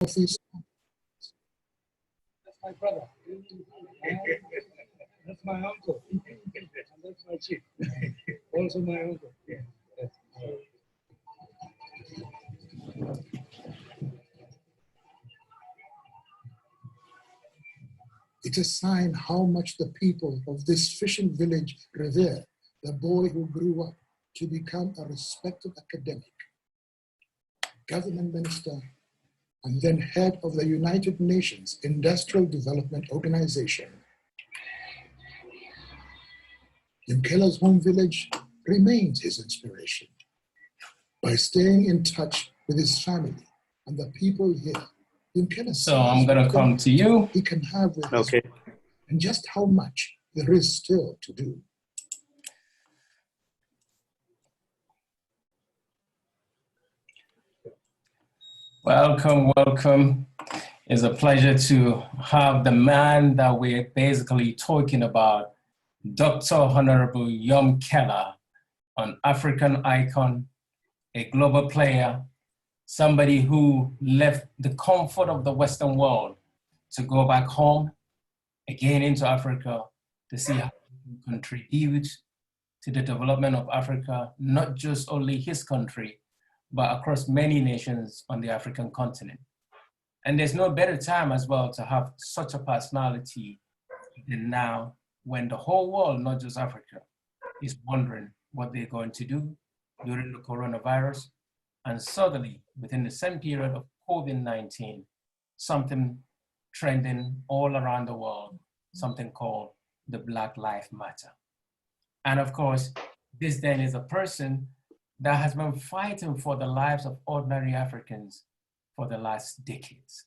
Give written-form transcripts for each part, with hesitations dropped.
Northeast. That's my brother. That's my uncle. And that's my chief. Also my uncle. Yeah. It's a sign how much the people of this fishing village revere the boy who grew up to become a respected academic, government minister, and then head of the United Nations Industrial Development Organization. Yumkella's home village remains his inspiration. By staying in touch with his family and the people here, Yumkella so I'm going to come to you. He can have with Okay. his, and just how much there is still to do. Welcome, welcome. It's a pleasure to have the man that we're basically talking about, Dr. Honorable Yumkella, an African icon, a global player, somebody who left the comfort of the Western world to go back home, again into Africa, to see how he can contribute to the development of Africa, not just only his country, but across many nations on the African continent. And there's no better time as well to have such a personality than now, when the whole world, not just Africa, is wondering what they're going to do during the coronavirus. And suddenly, within the same period of COVID-19, something trending all around the world, something called the Black Lives Matter. And of course, this then is a person that has been fighting for the lives of ordinary Africans for the last decades.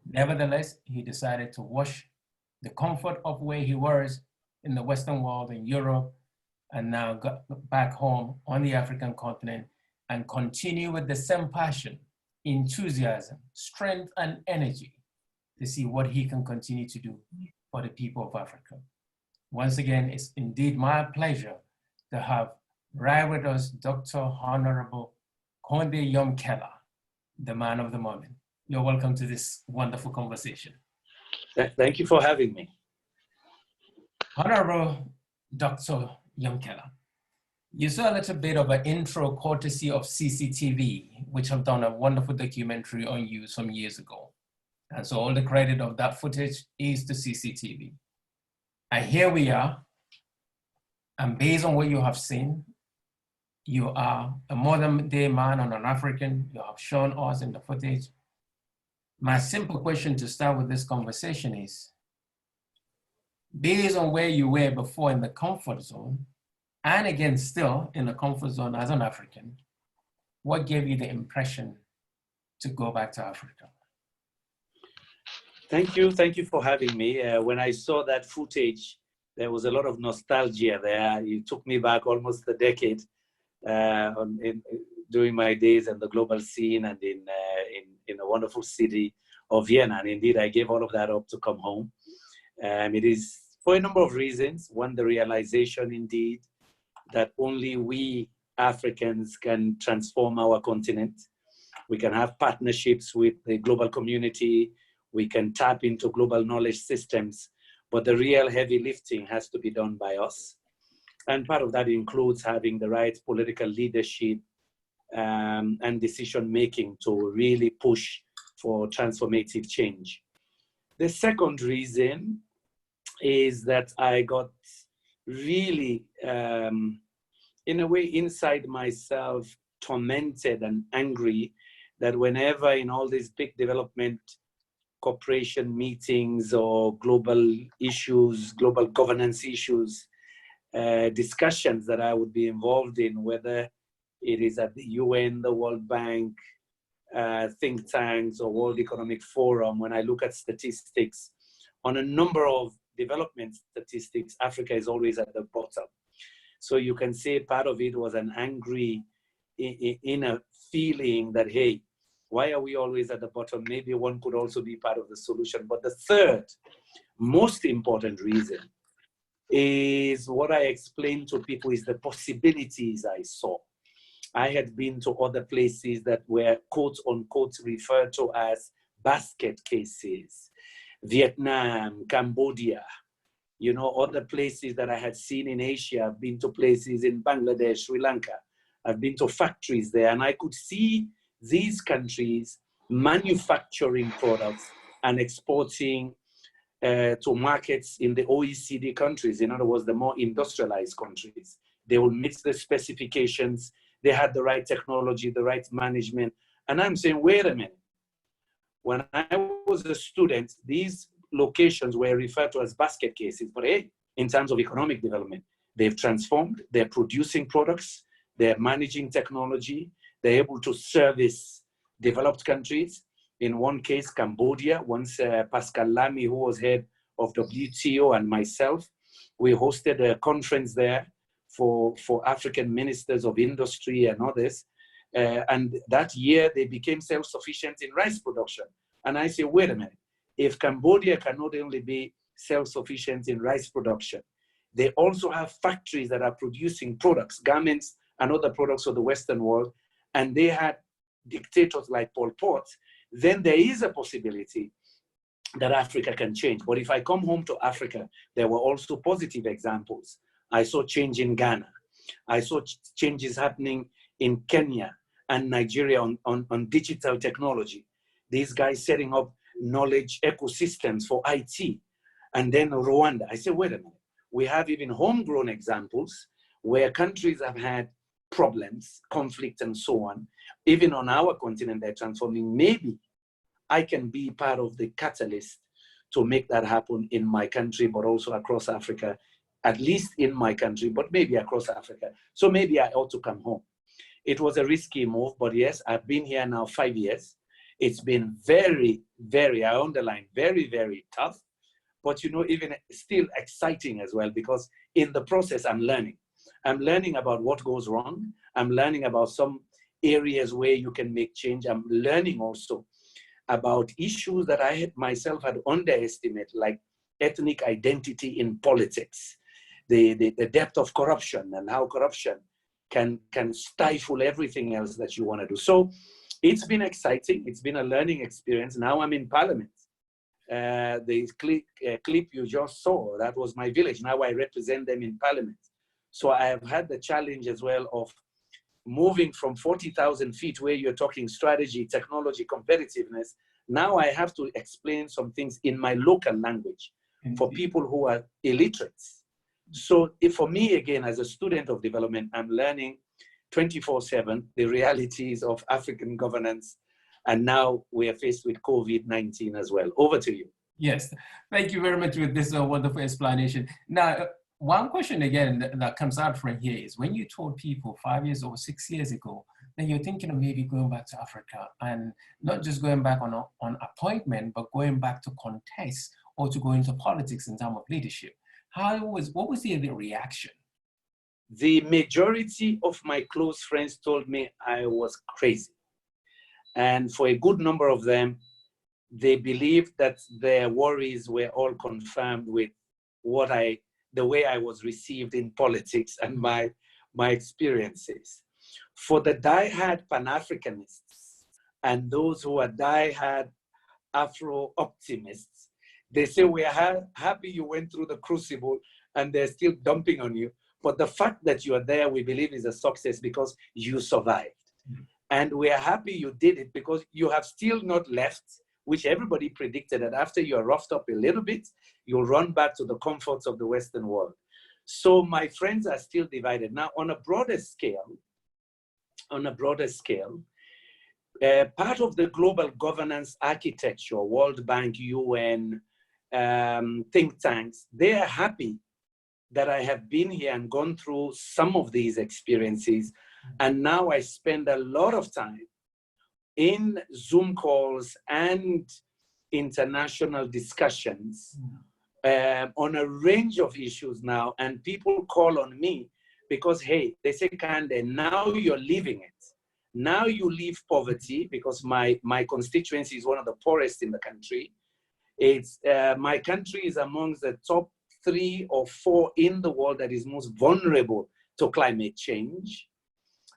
Nevertheless, he decided to wash the comfort of where he was in the Western world, in Europe, and now got back home on the African continent and continue with the same passion, enthusiasm, strength, and energy to see what he can continue to do for the people of Africa. Once again, it's indeed my pleasure to have right with us Dr. Honorable Kandeh Yumkella, the man of the moment. You're welcome to this wonderful conversation. Thank you for having me. Honorable Dr. Yumkella, you saw a little bit of an intro courtesy of CCTV, which have done a wonderful documentary on you some years ago. And so all the credit of that footage is to CCTV. And here we are, and based on what you have seen, you are a modern day man and an African. You have shown us in the footage. My simple question to start with this conversation is, based on where you were before in the comfort zone, and again, still in the comfort zone as an African, what gave you the impression to go back to Africa? Thank you for having me. When I saw that footage, there was a lot of nostalgia there. You took me back almost a decade during my days in the global scene and in a wonderful city of Vienna. And indeed, I gave all of that up to come home. It is for a number of reasons. One, the realization indeed that only we Africans can transform our continent. We can have partnerships with the global community. We can tap into global knowledge systems, but the real heavy lifting has to be done by us. And part of that includes having the right political leadership and decision-making to really push for transformative change. The second reason is that I got really, in a way, inside myself, tormented and angry that whenever in all these big development cooperation meetings or global issues, global governance issues, discussions that I would be involved in, whether it is at the UN, the World Bank, think tanks, or World Economic Forum, when I look at statistics, on a number of development statistics, Africa is always at the bottom. So you can say part of it was an angry inner feeling that, hey, why are we always at the bottom? Maybe one could also be part of the solution. But the third, most important reason is what I explained to people is the possibilities I saw. I had been to other places that were quote unquote referred to as basket cases, Vietnam, Cambodia, you know, other places that I had seen in Asia. I've been to places in Bangladesh, Sri Lanka. I've been to factories there, and I could see these countries manufacturing products and exporting to markets in the OECD countries. In other words, the more industrialized countries. They will meet the specifications. They had the right technology, the right management. And I'm saying, wait a minute. When I was a student, these locations were referred to as basket cases. But hey, in terms of economic development, they've transformed. They're producing products. They're managing technology. They're able to service developed countries. In one case, Cambodia, once Pascal Lamy, who was head of WTO, and myself, we hosted a conference there for African ministers of industry and others. And that year, they became self-sufficient in rice production. And I say, wait a minute, if Cambodia can not only be self-sufficient in rice production, they also have factories that are producing products, garments, and other products of the Western world, and they had dictators like Pol Pot, then there is a possibility that Africa can change. But if I come home to Africa, there were also positive examples. I saw change in Ghana. I saw changes happening in Kenya and Nigeria on digital technology. These guys setting up knowledge ecosystems for IT. And then Rwanda. I said, wait a minute. We have even homegrown examples where countries have had problems, conflict, and so on. Even on our continent, they're transforming. Maybe I can be part of the catalyst to make that happen in my country, but also across Africa, at least in my country, but maybe across Africa. So maybe I ought to come home. It was a risky move, but yes, I've been here now 5 years. It's been very, very, I underline, very, very tough, but you know, even still exciting as well, because in the process, I'm learning. I'm learning about what goes wrong. I'm learning about some areas where you can make change. I'm learning also about issues that I had myself had underestimated, like ethnic identity in politics, the depth of corruption and how corruption can stifle everything else that you want to do. So it's been exciting. It's been a learning experience. Now I'm in Parliament. The clip you just saw, that was my village. Now I represent them in Parliament. So I have had the challenge as well of moving from 40,000 feet where you're talking strategy, technology, competitiveness. Now I have to explain some things in my local language for people who are illiterate. So for me, again, as a student of development, I'm learning 24/7 the realities of African governance. And now we are faced with COVID-19 as well. Over to you. Yes, thank you very much for this wonderful explanation. Now, one question again that comes out from here is when you told people 5 years or 6 years ago, then you're thinking of maybe going back to Africa and not just going back on appointment, but going back to contest or to go into politics in terms of leadership. What was the reaction? The majority of my close friends told me I was crazy. And for a good number of them, they believed that their worries were all confirmed with the way I was received in politics and my experiences. For the die-hard Pan-Africanists and those who are die-hard Afro-optimists, they say we are happy you went through the crucible and they're still dumping on you. But the fact that you are there, we believe is a success because you survived. Mm-hmm. And we are happy you did it because you have still not left, which everybody predicted that after you are roughed up a little bit, you'll run back to the comforts of the Western world. So my friends are still divided. Now, on a broader scale, part of the global governance architecture, World Bank, UN, think tanks, they are happy that I have been here and gone through some of these experiences. And now I spend a lot of time in Zoom calls and international discussions on a range of issues now. And people call on me because, hey, they say, Kandeh, now you're leaving it. Now you leave poverty because my constituency is one of the poorest in the country. It's my country is amongst the top 3 or 4 in the world that is most vulnerable to climate change.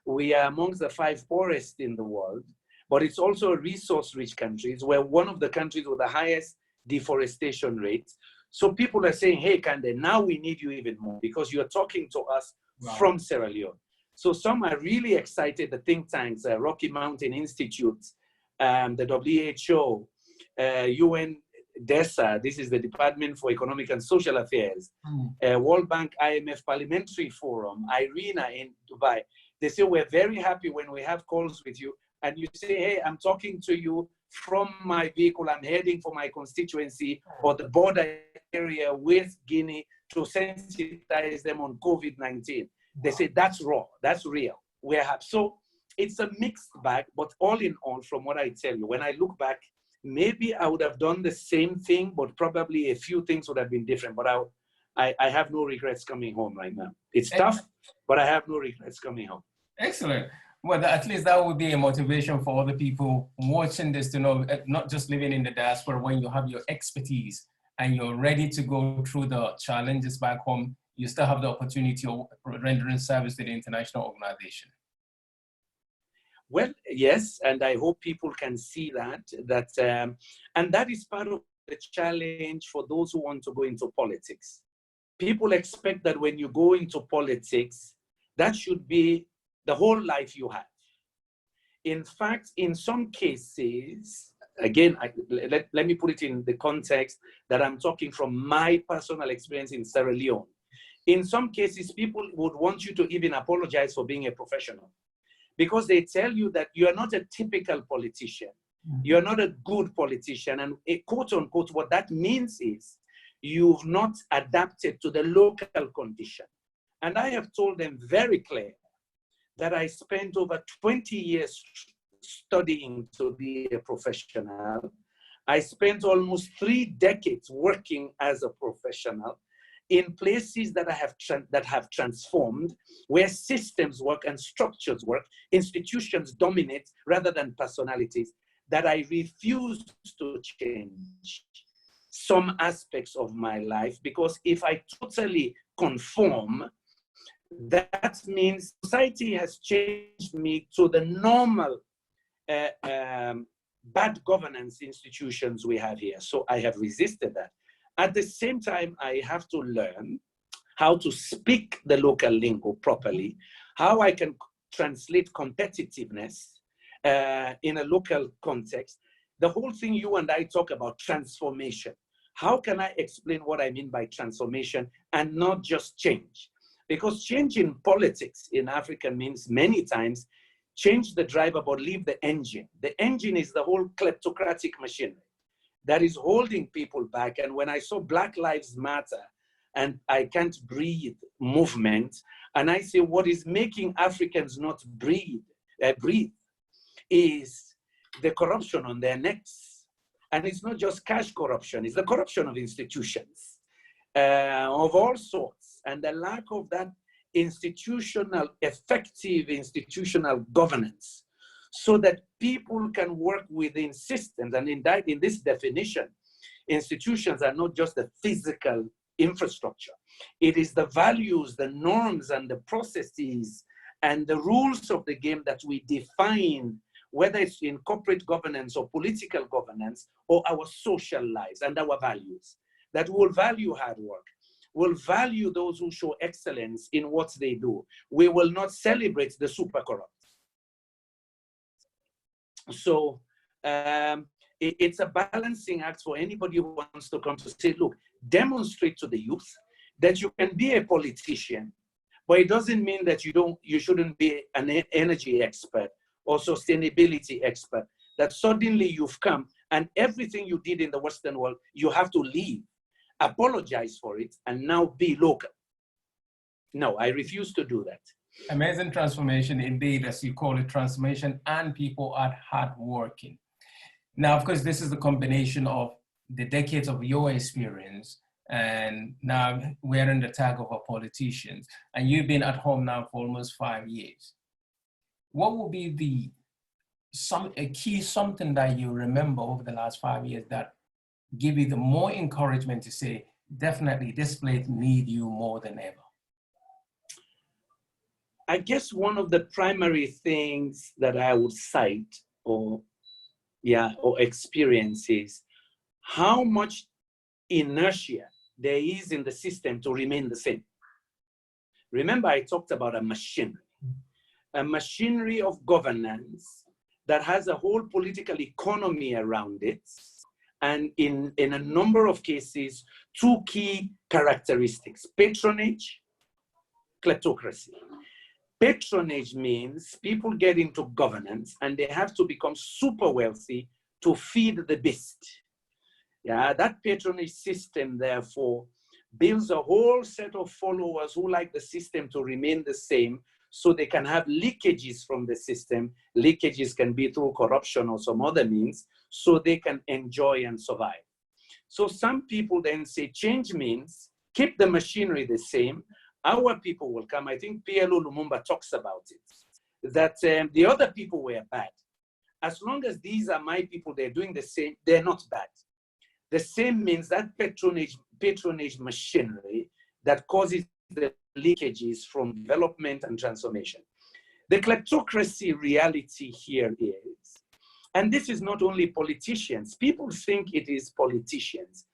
We are amongst the 5 poorest in the world, but it's also a resource-rich country. We're one of the countries with the highest deforestation rates. So people are saying, hey, Kandeh, now we need you even more because you're talking to us from Sierra Leone. So some are really excited, the think tanks, Rocky Mountain Institute, the WHO, UN DESA, this is the Department for Economic and Social Affairs, World Bank, IMF Parliamentary Forum, IRENA in Dubai. They say, we're very happy when we have calls with you and you say, hey, I'm talking to you from my vehicle, I'm heading for my constituency or the border area with Guinea to sensitize them on COVID-19. They say, that's raw, that's real. We're happy. So it's a mixed bag, but all in all, from what I tell you, when I look back, maybe I would have done the same thing, but probably a few things would have been different. But I have no regrets coming home right now. It's tough, but I have no regrets coming home. Excellent. Well, at least that would be a motivation for other people watching this to know, not just living in the diaspora, when you have your expertise and you're ready to go through the challenges back home, you still have the opportunity of rendering service to the international organization. Well, yes, and I hope people can see that, and that is part of the challenge for those who want to go into politics. People expect that when you go into politics, that should be the whole life you have. In fact, in some cases, again, let me put it in the context that I'm talking from my personal experience in Sierra Leone. In some cases, people would want you to even apologize for being a professional because they tell you that you are not a typical politician. You're not a good politician. And quote unquote, what that means is you've not adapted to the local condition. And I have told them very clear that I spent over 20 years studying to be a professional. I spent almost 3 decades working as a professional in places that have transformed, where systems work and structures work, institutions dominate rather than personalities, that I refuse to change some aspects of my life, because if I totally conform, that means society has changed me to the normal bad governance institutions we have here. So I have resisted that. At the same time, I have to learn how to speak the local lingo properly, how I can translate competitiveness in a local context. The whole thing you and I talk about, transformation. How can I explain what I mean by transformation and not just change? Because change in politics in Africa means many times change the driver but leave the engine. The engine is the whole kleptocratic machinery that is holding people back. And when I saw Black Lives Matter and I Can't Breathe movement, and I say what is making Africans not breathe is the corruption on their necks. And it's not just cash corruption, it's the corruption of institutions of all sorts, and the lack of that effective institutional governance, so that people can work within systems. And in this definition, institutions are not just the physical infrastructure. It is the values, the norms, and the processes, and the rules of the game that we define, whether it's in corporate governance or political governance or our social lives and our values, that will value hard work, will value those who show excellence in what they do. We will not celebrate the super corrupt. So it's a balancing act for anybody who wants to come to say, look, demonstrate to the youth that you can be a politician, but it doesn't mean that you shouldn't be an energy expert or sustainability expert, that suddenly you've come and everything you did in the Western world, you have to leave, apologize for it, and now be local. No, I refuse to do that. Amazing transformation indeed, as you call it, transformation, and people are hardworking. Now, of course, this is the combination of the decades of your experience, and now wearing the tag of a politician, and you've been at home now for almost 5 years. What would be something that you remember over the last 5 years that give you the more encouragement to say, definitely this place needs you more than ever? I guess one of the primary things that I would cite or experiences how much inertia there is in the system to remain the same. Remember, I talked about a machinery of governance that has a whole political economy around it, and in a number of cases, two key characteristics: patronage, kleptocracy. Patronage means people get into governance and they have to become super wealthy to feed the beast. Yeah, that patronage system, therefore, builds a whole set of followers who like the system to remain the same, so they can have leakages from the system. Leakages can be through corruption or some other means, so they can enjoy and survive. So some people then say change means keep the machinery the same. Our people will come. I think PLO Lumumba talks about it, that the other people were bad. As long as these are my people, they're doing the same, they're not bad. The same means that patronage machinery that causes the leakages from development and transformation. The kleptocracy reality here is, and this is not only politicians, people think it is politicians.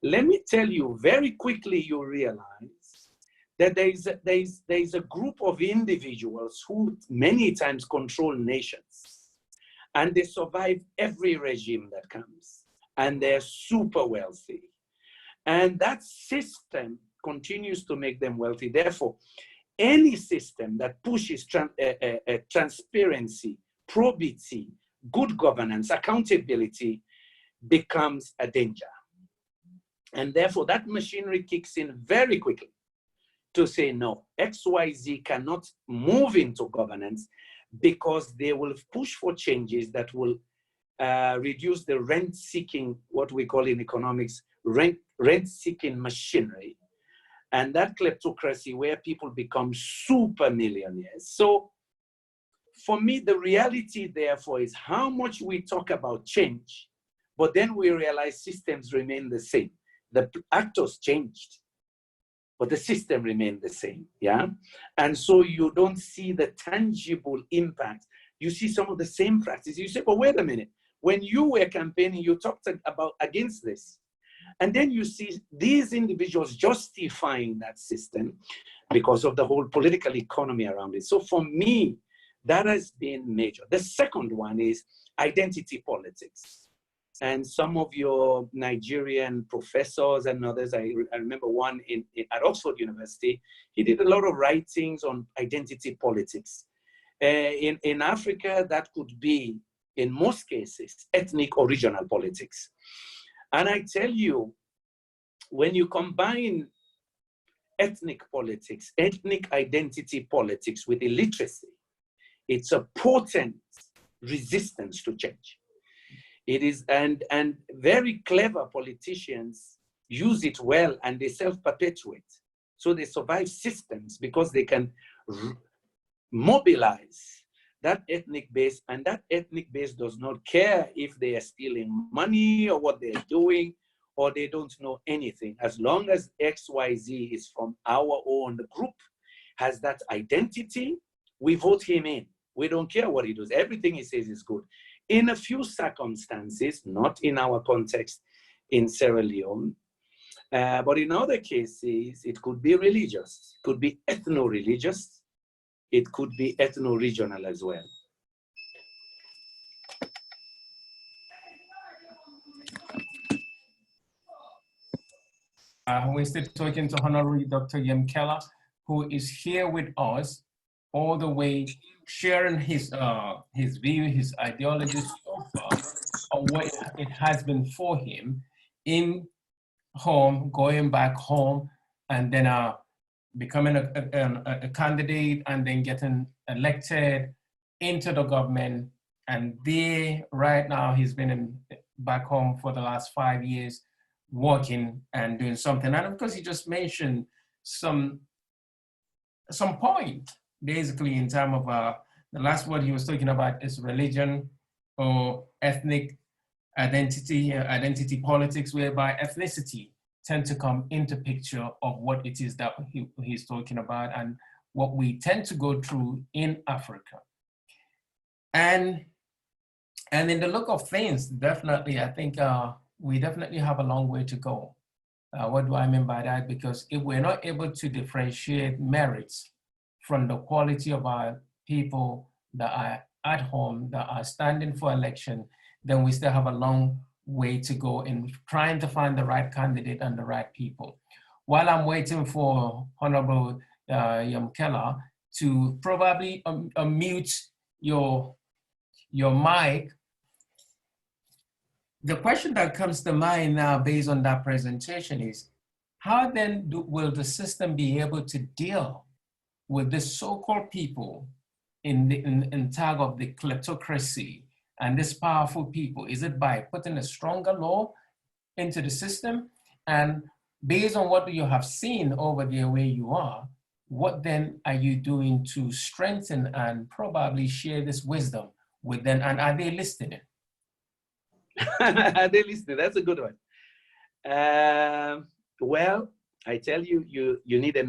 Let me tell you, very quickly you realize that there is a group of individuals who many times control nations, and they survive every regime that comes, and they're super wealthy. And that system continues to make them wealthy. Therefore, any system that pushes transparency, probity, good governance, accountability becomes a danger. And therefore, that machinery kicks in very quickly to say, no, XYZ cannot move into governance because they will push for changes that will reduce the rent-seeking, what we call in economics, rent-seeking machinery. And that kleptocracy where people become super millionaires. So for me, the reality therefore is how much we talk about change, but then we realize systems remain the same. The actors changed, but the system remained the same, yeah? And so you don't see the tangible impact. You see some of the same practices. You say, but wait a minute. When you were campaigning, you talked about against this. And then you see these individuals justifying that system because of the whole political economy around it. So for me, that has been major. The second one is identity politics. And some of your Nigerian professors and others, I remember one at Oxford University, he did a lot of writings on identity politics. In Africa, that could be, in most cases, ethnic or regional politics. And I tell you, when you combine ethnic politics, ethnic identity politics with illiteracy, it's a potent resistance to change. It is, and very clever politicians use it well and they self-perpetuate. So they survive systems because they can mobilize that ethnic base, and that ethnic base does not care if they are stealing money or what they're doing, or they don't know anything. As long as XYZ is from our own group, has that identity, we vote him in. We don't care what he does. Everything he says is good. In a few circumstances, not in our context in Sierra Leone, but in other cases, it could be religious, it could be ethno-religious, it could be ethno-regional as well. We're still talking to Honorary Dr. Yumkella, who is here with us all the way, sharing his view, his ideology so far, on what it has been for him in home, going back home, and then becoming a candidate, and then getting elected into the government. And there, right now, he's been back home for the last 5 years, working and doing something. And of course, he just mentioned some point, basically, in terms of the last word he was talking about is religion or ethnic identity politics, whereby ethnicity tend to come into picture of what it is that he's talking about and what we tend to go through in Africa. And And in the look of things, definitely, I think we definitely have a long way to go. What do I mean by that? Because if we're not able to differentiate merits from the quality of our people that are at home, that are standing for election, then we still have a long way to go in trying to find the right candidate and the right people. While I'm waiting for Honorable Yumkella to probably unmute your mic, the question that comes to mind now based on that presentation is, how then will the system be able to deal with the so-called people in tag of the kleptocracy and this powerful people? Is it by putting a stronger law into the system? And based on what you have seen over there where you are, what then are you doing to strengthen and probably share this wisdom with them? And are they listening? Are they listening? That's a good one. Well, I tell you, you need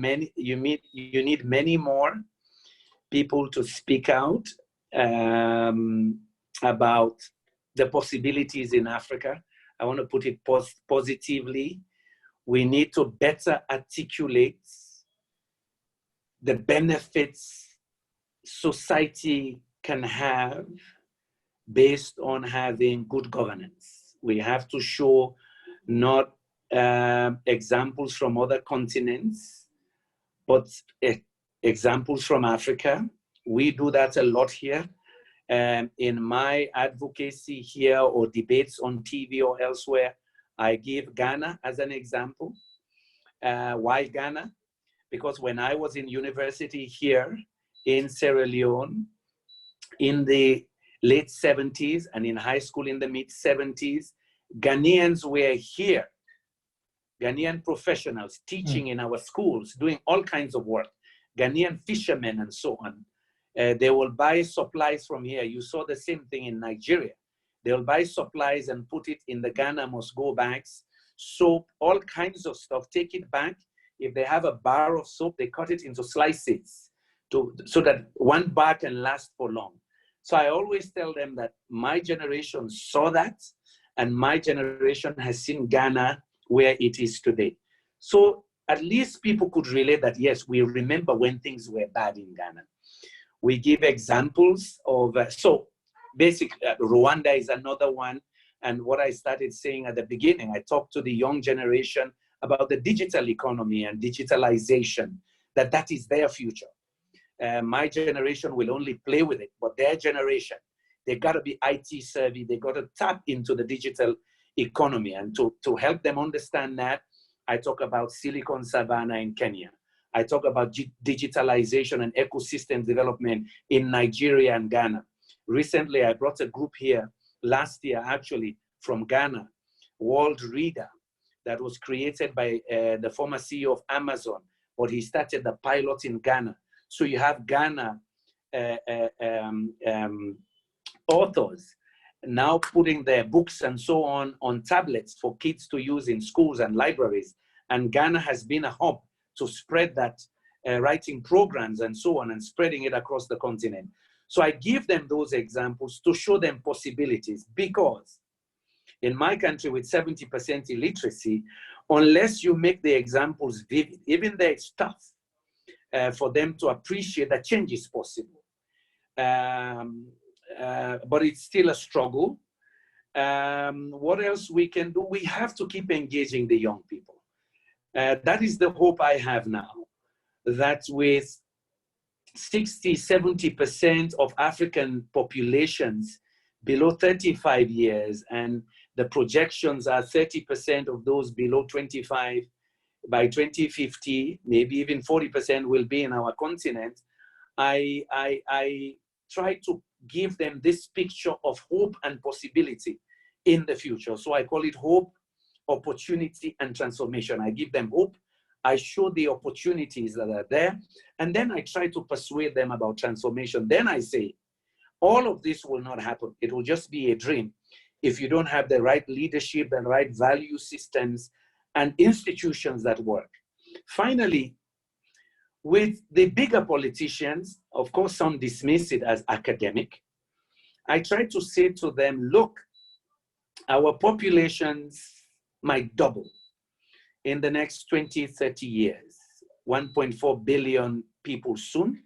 many more people to speak out about the possibilities in Africa. I want to put it positively. We need to better articulate the benefits society can have based on having good governance. We have to show not examples from other continents, but examples from Africa. We do that a lot here. In my advocacy here or debates on TV or elsewhere, I give Ghana as an example. Why Ghana? Because when I was in university here in Sierra Leone in the late 70s and in high school in the mid 70s, Ghanaians were here. Ghanaian professionals teaching in our schools, doing all kinds of work. Ghanaian fishermen and so on. They will buy supplies from here. You saw the same thing in Nigeria. They'll buy supplies and put it in the Ghana must go bags, soap, all kinds of stuff, take it back. If they have a bar of soap, they cut it into slices so that one bar can last for long. So I always tell them that my generation saw that, and my generation has seen Ghana where it is today. So at least people could relate that, yes, we remember when things were bad in Ghana. We give examples of, so basically, Rwanda is another one. And what I started saying at the beginning, I talked to the young generation about the digital economy and digitalization, that is their future. My generation will only play with it, but their generation, they gotta be IT savvy, they gotta tap into the digital economy. And to help them understand that, I talk about Silicon Savannah in Kenya. I talk about digitalization and ecosystem development in Nigeria and Ghana. Recently, I brought a group here, last year actually, from Ghana, World Reader, that was created by the former CEO of Amazon, but he started the pilot in Ghana. So you have Ghana authors now putting their books and so on tablets for kids to use in schools and libraries. And Ghana has been a hub to spread that, writing programs and so on, and spreading it across the continent. So I give them those examples to show them possibilities, because in my country with 70% illiteracy, unless you make the examples vivid, even though it's tough for them to appreciate that change is possible. But it's still a struggle. What else we can do? We have to keep engaging the young people. That is the hope I have now, that with 60, 70% of African populations below 35 years, and the projections are 30% of those below 25 by 2050, maybe even 40% will be in our continent. I try to give them this picture of hope and possibility in the future. So I call it hope, opportunity, and transformation. I give them hope. I show the opportunities that are there, and then I try to persuade them about transformation. Then I say, all of this will not happen. It will just be a dream if you don't have the right leadership and right value systems and institutions that work. Finally, with the bigger politicians, of course, some dismiss it as academic. I try to say to them, look, our populations might double in the next 20, 30 years. 1.4 billion people soon,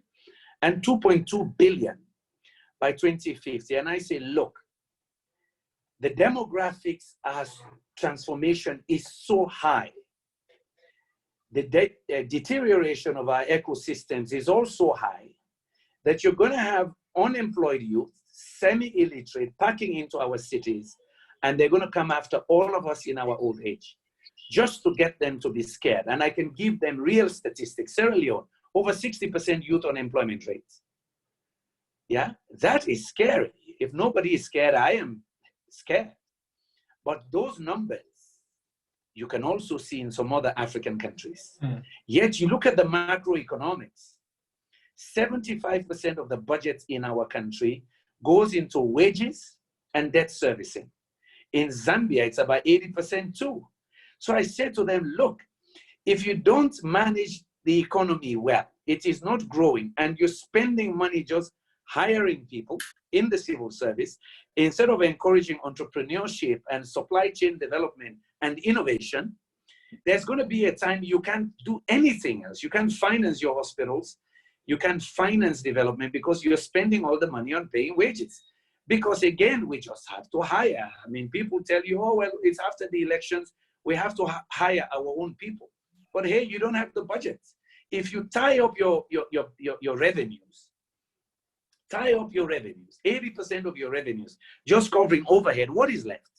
and 2.2 billion by 2050. And I say, look, the demographics as transformation is so high. The deterioration of our ecosystems is also high that you're going to have unemployed youth, semi-illiterate, packing into our cities, and they're going to come after all of us in our old age, just to get them to be scared. And I can give them real statistics. Sierra Leone, over 60% youth unemployment rates. Yeah, that is scary. If nobody is scared, I am scared. But those numbers, you can also see in some other African countries. Yet you look at the macroeconomics, 75% of the budget in our country goes into wages and debt servicing. In Zambia, it's about 80% too. So I said to them, look, if you don't manage the economy well, it is not growing, and you're spending money just hiring people in the civil service, instead of encouraging entrepreneurship and supply chain development and innovation, there's going to be a time you can't do anything else. You can't finance your hospitals. You can't finance development because you're spending all the money on paying wages. Because again, we just have to hire. I mean, people tell you, oh, well, it's after the elections, we have to hire our own people. But hey, you don't have the budget. If you tie up your revenues, 80% of your revenues, just covering overhead, what is left?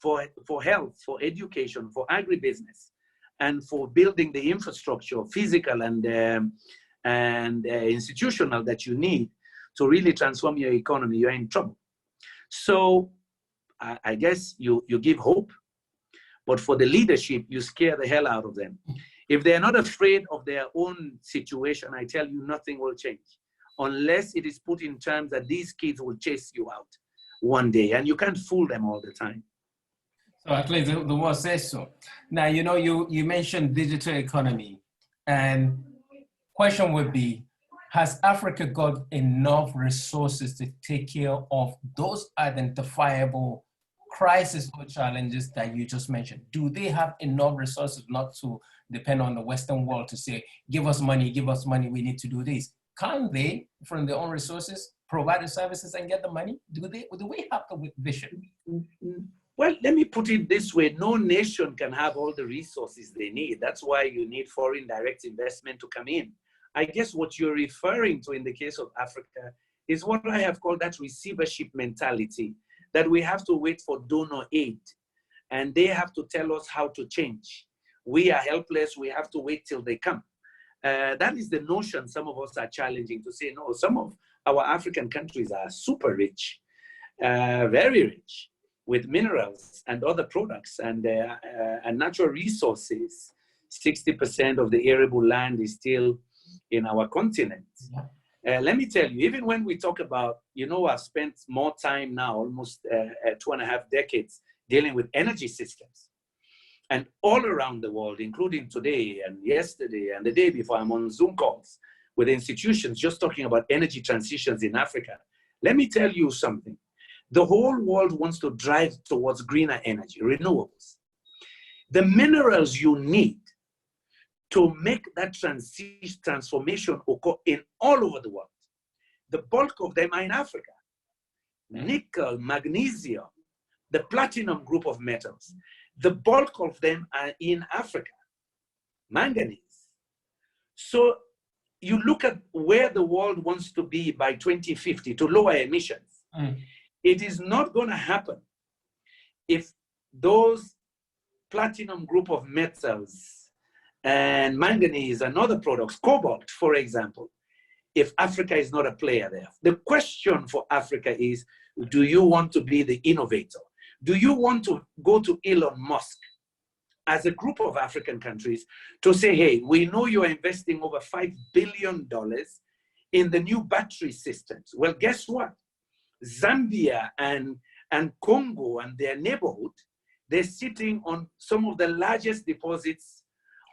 For health, for education, for agribusiness, and for building the infrastructure, physical and institutional that you need to really transform your economy, you're in trouble. So I guess you give hope, but for the leadership, you scare the hell out of them. If they're not afraid of their own situation, I tell you, nothing will change unless it is put in terms that these kids will chase you out one day, and you can't fool them all the time. So at least the word says so. Now, you know, you mentioned digital economy, and question would be, has Africa got enough resources to take care of those identifiable crises or challenges that you just mentioned? Do they have enough resources not to depend on the Western world to say, give us money, we need to do this? Can't they, from their own resources, provide the services and get the money? Do we have the vision? Well, let me put it this way. No nation can have all the resources they need. That's why you need foreign direct investment to come in. I guess what you're referring to in the case of Africa is what I have called that receivership mentality, that we have to wait for donor aid and they have to tell us how to change. We are helpless. We have to wait till they come. That is the notion some of us are challenging, to say, no, some of our African countries are super rich, very rich, with minerals and other products and natural resources. 60% of the arable land is still in our continent. Let me tell you, even when we talk about, you know, I've spent more time now, almost 2.5 decades, dealing with energy systems. And all around the world, including today and yesterday and the day before, I'm on Zoom calls with institutions just talking about energy transitions in Africa. Let me tell you something. The whole world wants to drive towards greener energy, renewables. The minerals you need to make that transformation occur in all over the world, the bulk of them are in Africa. Nickel, magnesium, the platinum group of metals, the bulk of them are in Africa. Manganese. So you look at where the world wants to be by 2050 to lower emissions. It is not going to happen if those platinum group of metals and manganese and other products, cobalt, for example, if Africa is not a player there. The question for Africa is, do you want to be the innovator? Do you want to go to Elon Musk as a group of African countries to say, hey, we know you're investing over $5 billion in the new battery systems. Well, guess what? Zambia and Congo and their neighborhood, they're sitting on some of the largest deposits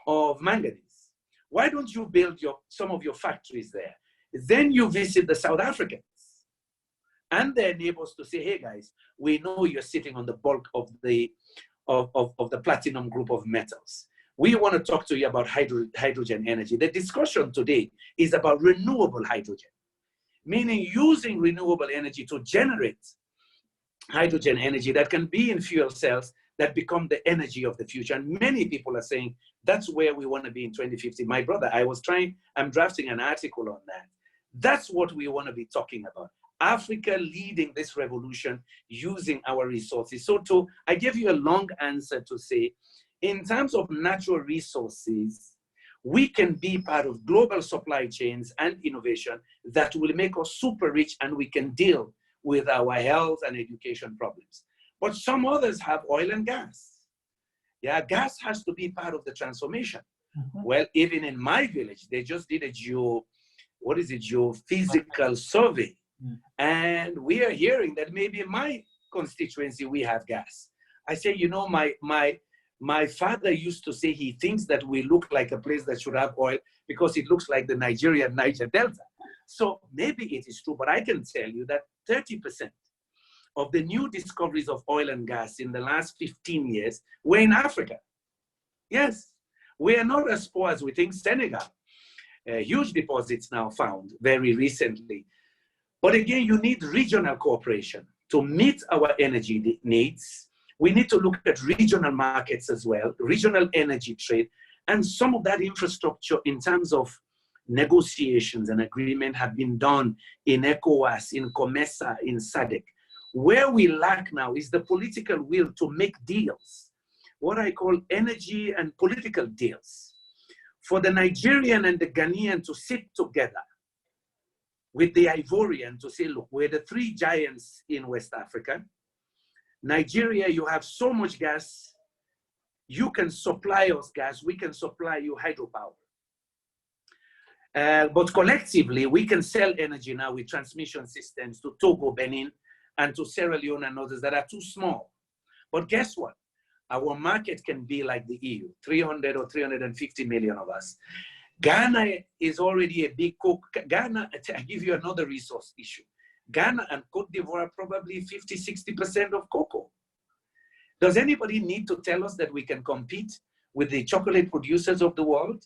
of manganese. Why don't you build some of your factories there? Then you visit the South Africans. and their neighbors to say, hey guys, we know you're sitting on the bulk of the platinum group of metals. We want to talk to you about hydrogen energy. The discussion today is about renewable hydrogen, meaning using renewable energy to generate hydrogen energy that can be in fuel cells that become the energy of the future. And many people are saying that's where we want to be in 2050. My brother, I'm drafting an article on that. That's what we want to be talking about. Africa leading this revolution using our resources. So I gave you a long answer to say, in terms of natural resources, we can be part of global supply chains and innovation that will make us super rich, and we can deal with our health and education problems. But some others have oil and gas. Yeah, gas has to be part of the transformation. Well, even in my village, they just did a geophysical survey. And we are hearing that maybe in my constituency, we have gas. I say, you know, my father used to say he thinks that we look like a place that should have oil because it looks like the Nigerian Niger Delta. So maybe it is true, but I can tell you that 30% of the new discoveries of oil and gas in the last 15 years were in Africa. Yes, we are not as poor as we think. Senegal, huge deposits now found very recently. But again, you need regional cooperation to meet our energy needs. We need to look at regional markets as well, regional energy trade, and some of that infrastructure in terms of negotiations and agreement have been done in ECOWAS, in COMESA, in SADC. Where we lack now is the political will to make deals, what I call energy and political deals, for the Nigerian and the Ghanaian to sit together with the Ivorian to say, look, we're the three giants in West Africa. Nigeria, you have so much gas, you can supply us gas, we can supply you hydropower. But collectively, we can sell energy now with transmission systems to Togo, Benin, and to Sierra Leone and others that are too small. But guess what? Our market can be like the EU, 300 or 350 million of us. Ghana is already a big Ghana, I give you another resource issue. Ghana and Cote d'Ivoire are probably 50–60% of cocoa. Does anybody need to tell us that we can compete with the chocolate producers of the world?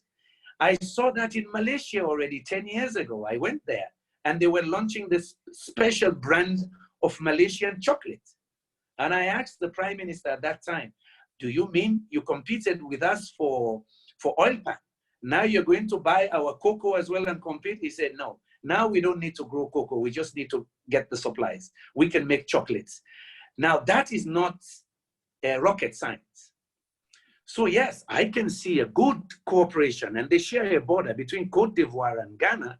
I saw that in Malaysia already 10 years ago. I went there and they were launching this special brand of Malaysian chocolate. And I asked the Prime Minister at that time, do you mean you competed with us for oil palm? Now you're going to buy our cocoa as well and compete? He said, no, now we don't need to grow cocoa. We just need to get the supplies. We can make chocolates. Now that is not rocket science. So yes, I can see a good cooperation, and they share a border between Cote d'Ivoire and Ghana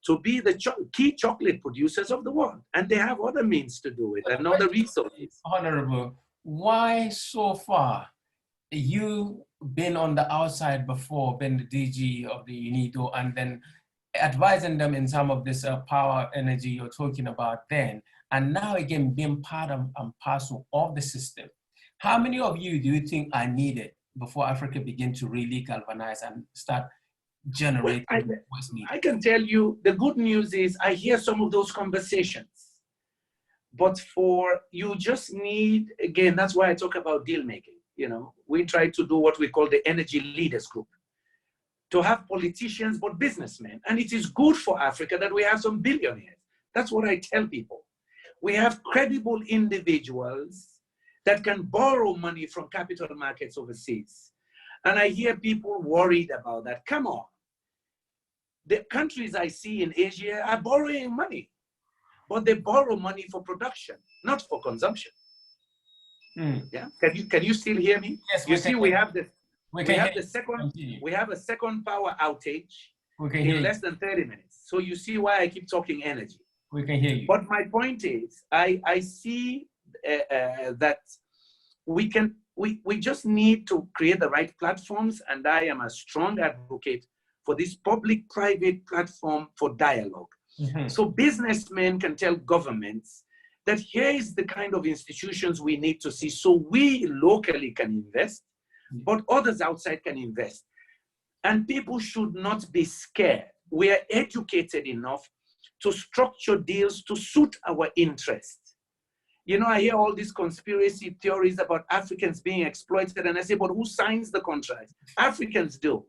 to be the key chocolate producers of the world. And they have other means to do it and other resources. Honorable, why so far? You been on the outside before, been the DG of the UNIDO, and then advising them in some of this power energy you're talking about then, and now again being part and parcel of the system. How many of you do you think are needed before Africa begin to really galvanize and start generating what's needed? I can tell you the good news is I hear some of those conversations. But you just need, again, that's why I talk about deal making. You know, we try to do what we call the energy leaders group, to have politicians, but businessmen. And it is good for Africa that we have some billionaires. That's what I tell people. We have credible individuals that can borrow money from capital markets overseas. And I hear people worried about that. Come on. The countries I see in Asia are borrowing money, but they borrow money for production, not for consumption. Yeah, can you still hear me? Yes, you see, we have a second power outage in less than 30 minutes. So you see why I keep talking energy. We can hear you. But my point is, I see that we just need to create the right platforms, and I am a strong advocate for this public-private platform for dialogue. So businessmen can tell governments that here is the kind of institutions we need to see so we locally can invest, but others outside can invest. And people should not be scared. We are educated enough to structure deals to suit our interests. You know, I hear all these conspiracy theories about Africans being exploited, and I say, but who signs the contracts? Africans do.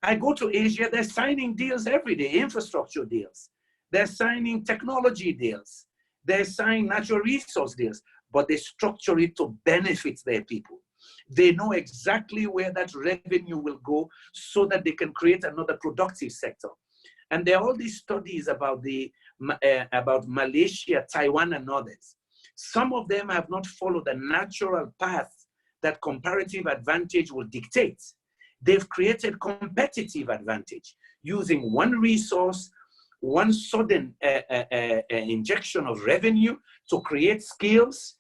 I go to Asia, they're signing deals every day, infrastructure deals. They're signing technology deals. They're signing natural resource deals, but they structure it to benefit their people. They know exactly where that revenue will go so that they can create another productive sector. And there are all these studies about about Malaysia, Taiwan, and others. Some of them have not followed the natural path that comparative advantage will dictate. They've created competitive advantage using one resource, one sudden injection of revenue to create skills,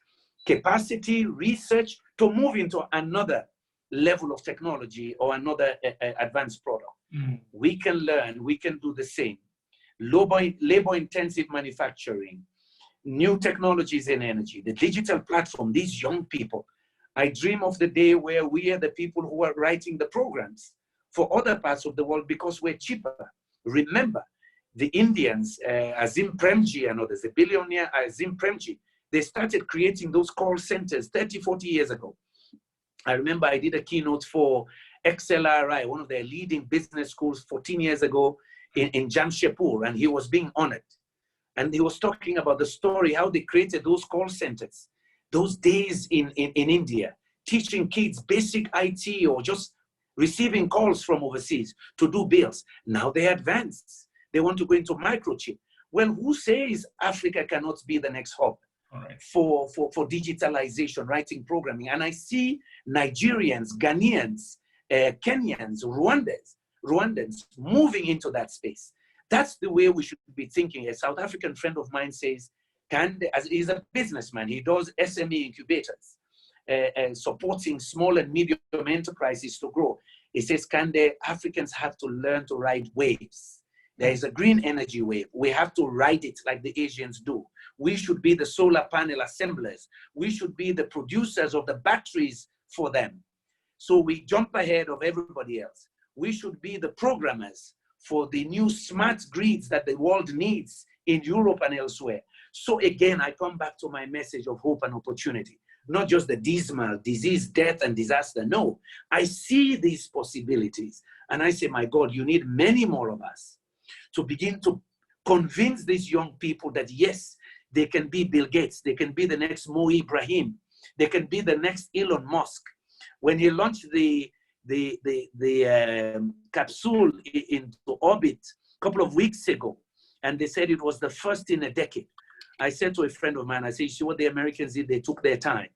capacity, research, to move into another level of technology or another advanced product. We can learn, we can do the same. Labor-intensive manufacturing, new technologies in energy, the digital platform, these young people. I dream of the day where we are the people who are writing the programs for other parts of the world because we're cheaper. Remember, the Indians, Azim Premji and others, the billionaire Azim Premji, they started creating those call centers 30, 40 years ago. I remember I did a keynote for XLRI, one of their leading business schools 14 years ago in Jamshedpur, and he was being honored. And he was talking about the story, how they created those call centers, those days in India, teaching kids basic IT or just receiving calls from overseas to do bills. Now they advance. They want to go into microchip. Well, who says Africa cannot be the next hub for digitalization, writing, programming? And I see Nigerians, Ghanaians, Kenyans, Rwandans moving into that space. That's the way we should be thinking. A South African friend of mine says, Kandeh, as he's a businessman, he does SME incubators, supporting small and medium enterprises to grow. He says, Kandeh, Africans have to learn to ride waves. There is a green energy wave. We have to ride it like the Asians do. We should be the solar panel assemblers. We should be the producers of the batteries for them. So we jump ahead of everybody else. We should be the programmers for the new smart grids that the world needs in Europe and elsewhere. So again, I come back to my message of hope and opportunity, not just the dismal disease, death, and disaster. No, I see these possibilities. And I say, my God, you need many more of us to begin to convince these young people that yes, they can be Bill Gates, they can be the next Mo Ibrahim, they can be the next Elon Musk. When he launched the capsule into orbit a couple of weeks ago, and they said it was the first in a decade, I said to a friend of mine, I said, you see what the Americans did? They took their time.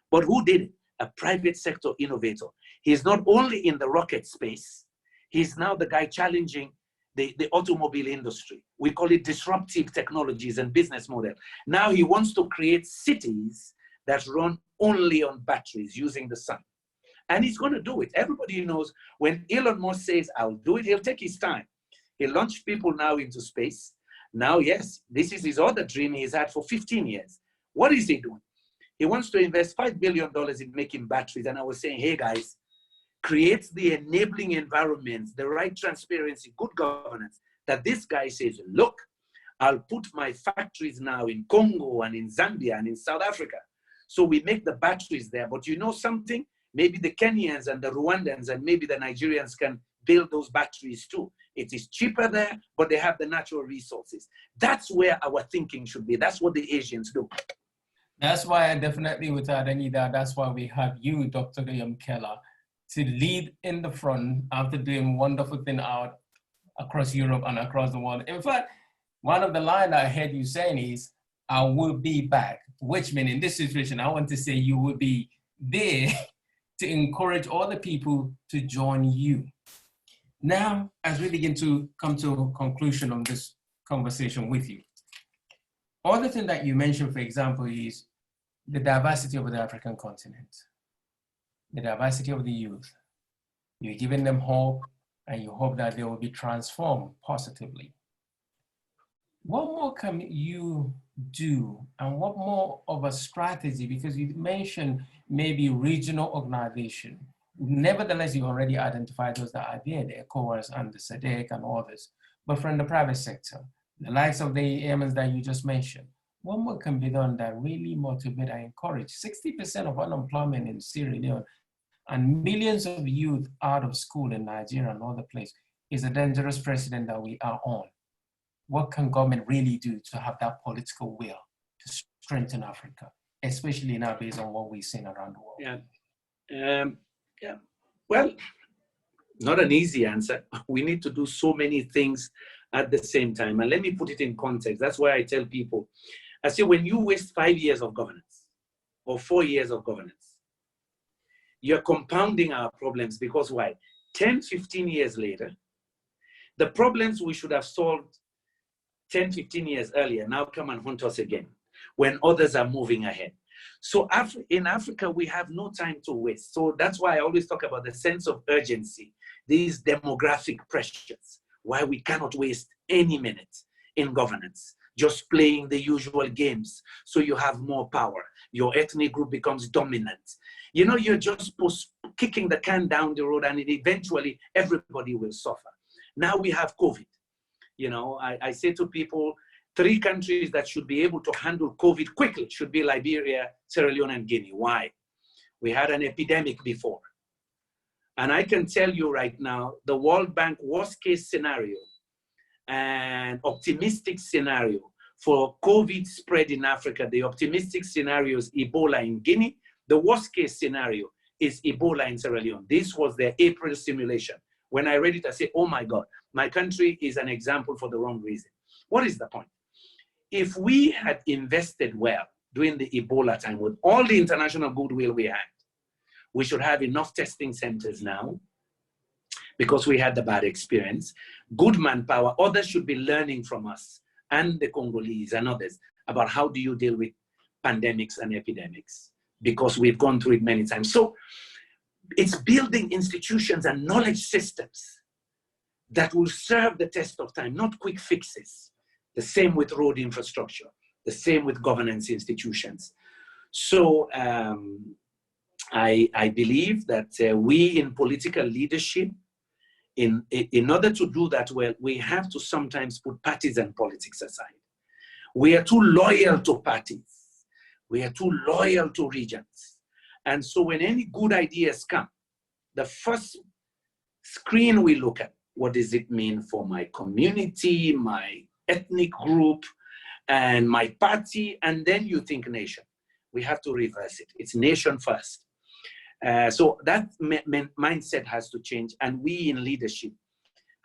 But who did it? A private sector innovator. He's not only in the rocket space, he's now the guy challenging the automobile industry. We call it disruptive technologies and business model. Now he wants to create cities that run only on batteries using the sun. And he's going to do it. Everybody knows when Elon Musk says, I'll do it, he'll take his time. He launched people now into space. Now, yes, this is his other dream he's had for 15 years. What is he doing? He wants to invest $5 billion in making batteries. And I was saying, hey guys, create the enabling environments, the right transparency, good governance, that this guy says, look, I'll put my factories now in Congo and in Zambia and in South Africa. So we make the batteries there. But you know something? Maybe the Kenyans and the Rwandans and maybe the Nigerians can build those batteries too. It is cheaper there, but they have the natural resources. That's where our thinking should be. That's what the Asians do. That's why I definitely, without any doubt, that's why we have you, Dr. Yumkella, to lead in the front after doing wonderful things out across Europe and across the world. In fact, one of the lines I heard you saying is, I will be back, which means in this situation, I want to say you will be there to encourage all the people to join you. Now, as we begin to come to a conclusion of this conversation with you, all the thing that you mentioned, for example, is the diversity of the African continent, the diversity of the youth. You're giving them hope, and you hope that they will be transformed positively. What more can you do, and what more of a strategy? Because you mentioned maybe regional organization. Nevertheless, you already identified those that are there, the ECOWAS and the SADC and others. But from the private sector, the likes of the ailments that you just mentioned. What more can be done that really motivate and encourage? 60% of unemployment in Sierra Leone and millions of youth out of school in Nigeria and other places is a dangerous precedent that we are on. What can government really do to have that political will to strengthen Africa, especially now based on what we've seen around the world? Yeah. Well, not an easy answer. We need to do so many things at the same time. And let me put it in context. That's why I tell people, I say, when you waste 5 years of governance or 4 years of governance, you're compounding our problems, because why? 10, 15 years later, the problems we should have solved 10, 15 years earlier now come and haunt us again when others are moving ahead. So in Africa, we have no time to waste. So that's why I always talk about the sense of urgency, these demographic pressures, why we cannot waste any minute in governance, just playing the usual games. So you have more power. Your ethnic group becomes dominant. You know, you're just kicking the can down the road, and eventually everybody will suffer. Now we have COVID. You know, I say to people, 3 countries that should be able to handle COVID quickly should be Liberia, Sierra Leone, and Guinea. Why? We had an epidemic before. And I can tell you right now, the World Bank worst case scenario and optimistic scenario for COVID spread in Africa, the optimistic scenario is Ebola in Guinea. The worst case scenario is Ebola in Sierra Leone. This was their April simulation. When I read it, I said, oh my God, my country is an example for the wrong reason. What is the point? If we had invested well during the Ebola time with all the international goodwill we had, we should have enough testing centers now, because we had the bad experience, good manpower. Others should be learning from us and the Congolese and others about how do you deal with pandemics and epidemics, because we've gone through it many times. So it's building institutions and knowledge systems that will serve the test of time, not quick fixes. The same with road infrastructure, the same with governance institutions. So I believe that we in political leadership, in order to do that well, we have to sometimes put parties and politics aside. We are too loyal to parties. We are too loyal to regions. And so when any good ideas come, the first screen we look at, what does it mean for my community, my ethnic group, and my party, and then you think nation. We have to reverse it. It's nation first. So that mindset has to change, and we in leadership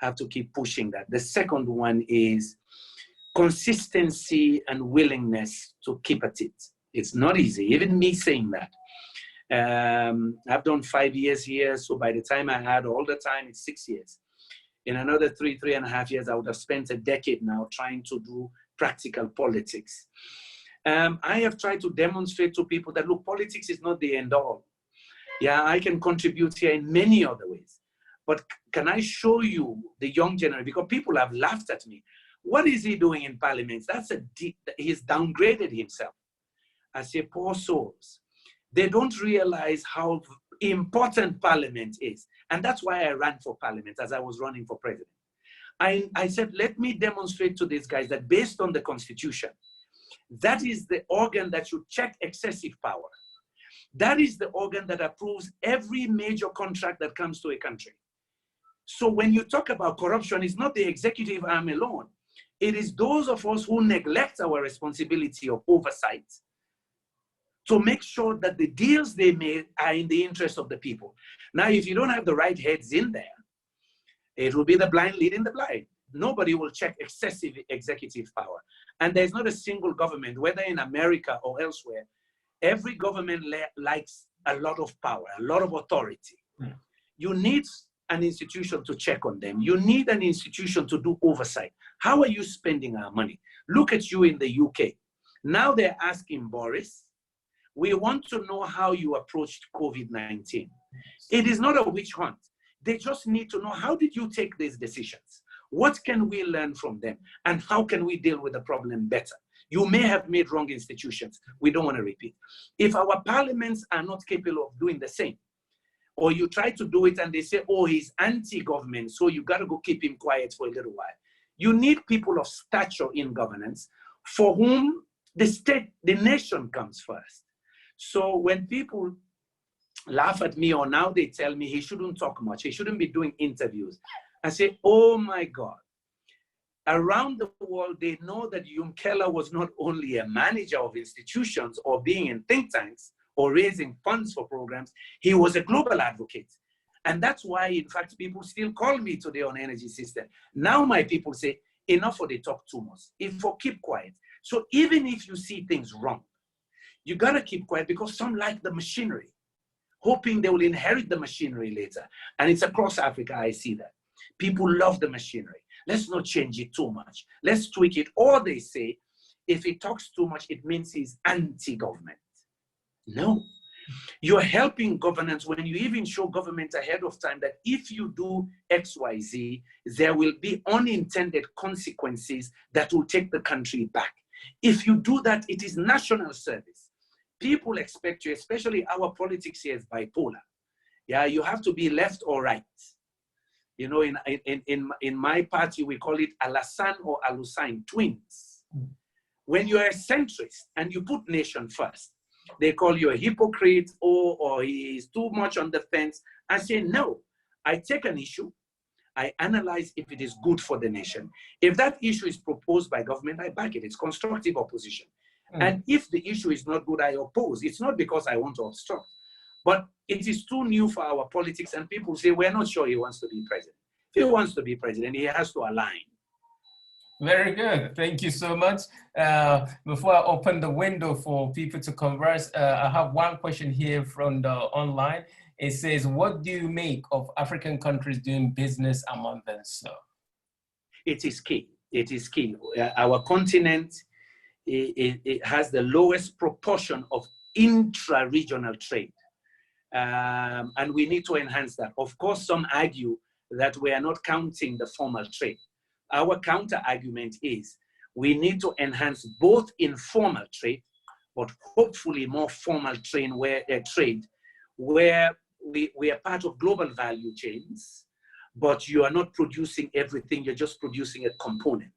have to keep pushing that. The second one is consistency and willingness to keep at it. It's not easy, even me saying that. I've done 5 years here, so by the time I had all the time, it's 6 years. In another 3.5 years, I would have spent a decade now trying to do practical politics. I have tried to demonstrate to people that, look, politics is not the end all. Yeah, I can contribute here in many other ways. But can I show you the young generation? Because people have laughed at me. What is he doing in parliament? He's downgraded himself. I say, poor souls. They don't realize how important parliament is. And that's why I ran for parliament as I was running for president. I said, let me demonstrate to these guys that based on the constitution, that is the organ that should check excessive power. That is the organ that approves every major contract that comes to a country. So when you talk about corruption, it's not the executive arm alone. It is those of us who neglect our responsibility of oversight to make sure that the deals they made are in the interest of the people. Now, if you don't have the right heads in there, it will be the blind leading the blind. Nobody will check excessive executive power. And there's not a single government, whether in America or elsewhere, every government likes a lot of power, a lot of authority. You need an institution to check on them. You need an institution to do oversight. How are you spending our money? Look at you in the UK. Now they're asking Boris, we want to know how you approached COVID-19. It is not a witch hunt. They just need to know, how did you take these decisions? What can we learn from them? And how can we deal with the problem better? You may have made wrong institutions. We don't want to repeat. If our parliaments are not capable of doing the same, or you try to do it and they say, oh, he's anti-government, so you got to go keep him quiet for a little while. You need people of stature in governance for whom the state, the nation comes first. So when people laugh at me or now they tell me he shouldn't talk much, he shouldn't be doing interviews, I say, oh my God. Around the world, they know that Yumkella was not only a manager of institutions or being in think tanks or raising funds for programs, he was a global advocate. And that's why, in fact, people still call me today on energy system. Now my people say, enough or they talk too much. If for keep quiet. So even if you see things wrong, you gotta keep quiet because some like the machinery, hoping they will inherit the machinery later. And it's across Africa, I see that. People love the machinery. Let's not change it too much. Let's tweak it. Or they say, if he talks too much, it means he's anti-government. No. You're helping governance when you even show government ahead of time that if you do X, Y, Z, there will be unintended consequences that will take the country back. If you do that, it is national service. People expect you, especially our politics here is bipolar. Yeah, you have to be left or right. You know, in my party, we call it Alassane or Alusine, twins. When you're a centrist and you put nation first, they call you a hypocrite or he is too much on the fence. I say, no, I take an issue, I analyze if it is good for the nation. If that issue is proposed by government, I back it. It's constructive opposition. And if the issue is not good, I oppose. It's not because I want to obstruct. But it is too new for our politics, and people say, we're not sure he wants to be president. If he wants to be president, he has to align. Very good. Thank you so much. Before I open the window for people to converse, I have one question here from the online. It says, what do you make of African countries doing business among themselves? It is key. It is key. Our continent it has the lowest proportion of intra-regional trade. And we need to enhance that. Of course, some argue that we are not counting the formal trade. Our counter argument is we need to enhance both informal trade, but hopefully more formal trade where we are part of global value chains, but you are not producing everything, you're just producing a component.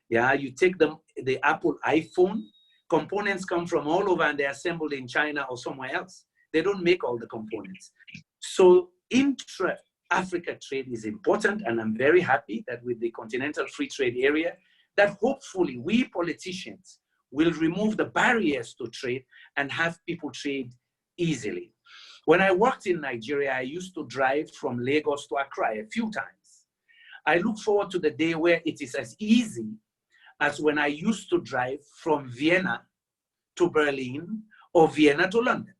Yeah, you take the Apple iPhone, components come from all over and they're assembled in China or somewhere else. They don't make all the components. So intra-Africa trade is important, and I'm very happy that with the Continental Free Trade Area, that hopefully we politicians will remove the barriers to trade and have people trade easily. When I worked in Nigeria, I used to drive from Lagos to Accra a few times. I look forward to the day where it is as easy as when I used to drive from Vienna to Berlin or Vienna to London.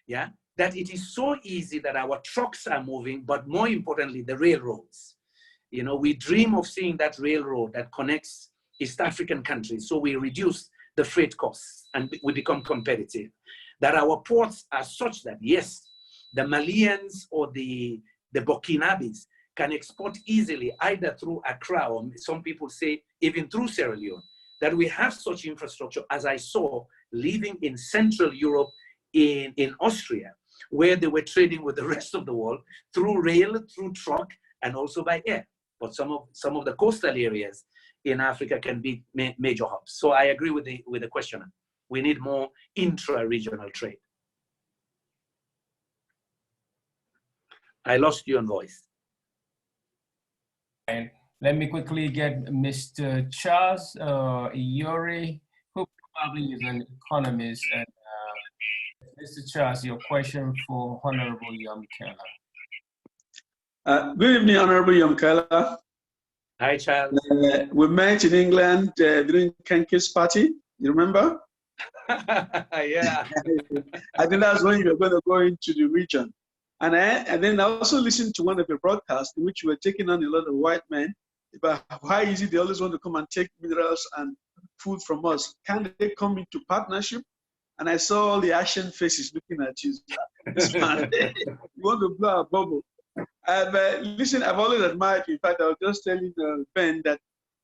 Yeah, that it is so easy that our trucks are moving, but more importantly, the railroads. You know, we dream of seeing that railroad that connects East African countries, so we reduce the freight costs and we become competitive. That our ports are such that, yes, the Malians or the Burkinabes can export easily either through Accra or some people say even through Sierra Leone. That we have such infrastructure as I saw living in Central Europe in Austria, where they were trading with the rest of the world through rail, through truck, and also by air. But some of the coastal areas in Africa can be major hubs. So I agree with the questioner. We need more intra-regional trade. I lost you on voice. And let me quickly get Mr. Charles Iyori, who probably is an economist. And Mr. Charles, your question for Honorable Yumkella. Good evening, Honorable Yumkella. Hi, Charles. We met in England during Kenke's party. You remember? Yeah. I think that's when you were going to go into the region. And then I also listened to one of your broadcasts in which you were taking on a lot of white men about how easy they always want to come and take minerals and food from us. Can they come into partnership? And I saw all the ashen faces looking at you. This man, you want to blow a bubble. Listen, I've always admired you. In fact, I was just telling Ben that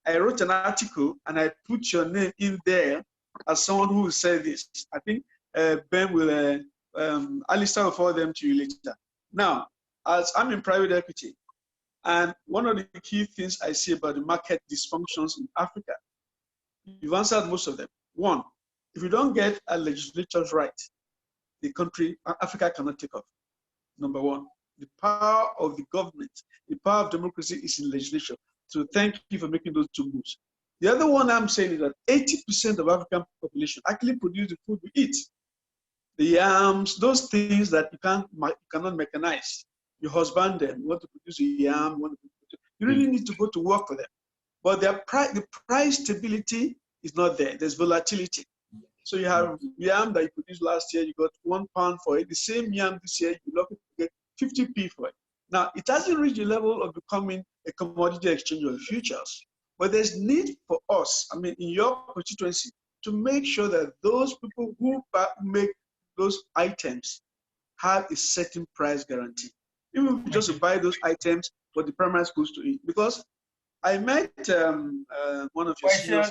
I wrote an article and I put your name in there as someone who will say this. I think Ben will, Alistair will forward them to you later. Now, as I'm in private equity, And one of the key things I see about the market dysfunctions in Africa, you've answered most of them. One, if you don't get a legislatures right, the country, Africa cannot take off. Number one, the power of the government, the power of democracy is in legislation. So thank you for making those two moves. The other one I'm saying is that 80% of African population actually produce the food we eat. The yams, those things that you cannot mechanize. You husband them, you want to produce a yam, you really need to go to work for them. But the price stability is not there. There's volatility. So you have yam that you produced last year, you got £1 for it. The same yam this year, you're lucky to get 50p for it. Now, it hasn't reached the level of becoming a commodity exchange of futures. But there's need for us, I mean, in your constituency, to make sure that those people who make those items have a certain price guarantee. Even just to buy those items for the primary schools to eat. Because I met one of your seniors,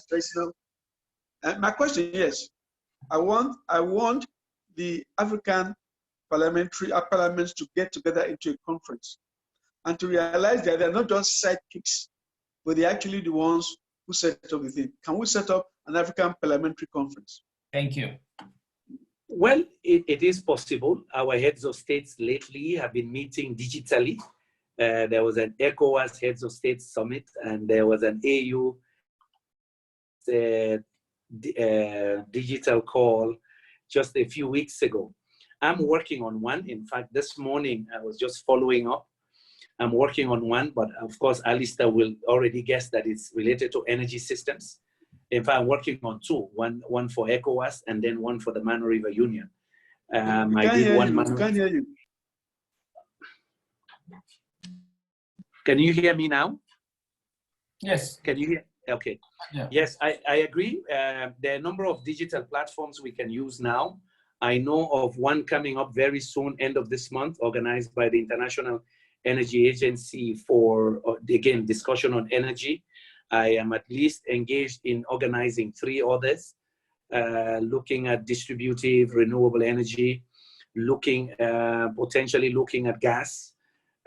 my question, yes, I want the African parliaments to get together into a conference and to realize that they're not just sidekicks, but they're actually the ones who set up the thing. Can we set up an African parliamentary conference? Thank you. Well, it is possible. Our heads of states lately have been meeting digitally. There was an ECOWAS Heads of State Summit, and there was an AU digital call just a few weeks ago. I'm working on one. In fact, this morning I was just following up. I'm working on one, but of course, Alistair will already guess that it's related to energy systems. In fact, I'm working on two, one for ECOWAS and then one for the Mano River Union. I did one. I can't hear you. Can you hear me now? Yes. Can you hear? Okay. Yeah. Yes, I agree. There are a number of digital platforms we can use now. I know of one coming up very soon, end of this month, organized by the International Energy Agency for, again, discussion on energy. I am at least engaged in organizing 3 others, looking at distributive renewable energy, potentially looking at gas,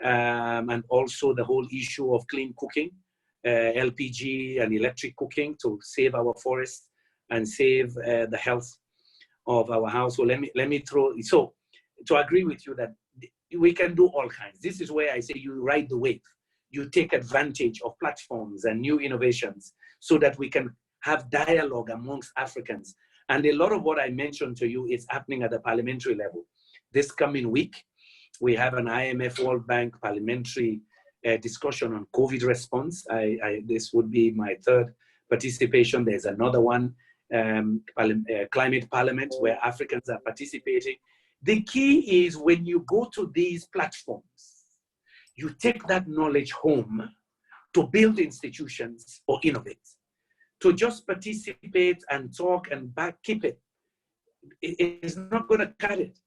and also the whole issue of clean cooking, LPG and electric cooking to save our forests and save the health of our household. Let me throw, so to agree with you that we can do all kinds. This is where I say you ride the wave. You take advantage of platforms and new innovations so that we can have dialogue amongst Africans. And a lot of what I mentioned to you is happening at the parliamentary level. This coming week, we have an IMF World Bank parliamentary discussion on COVID response. This would be my 3rd participation. There's another one, Climate Parliament, where Africans are participating. The key is when you go to these platforms, you take that knowledge home to build institutions or innovate. To just participate and talk and keep it is not going to cut it.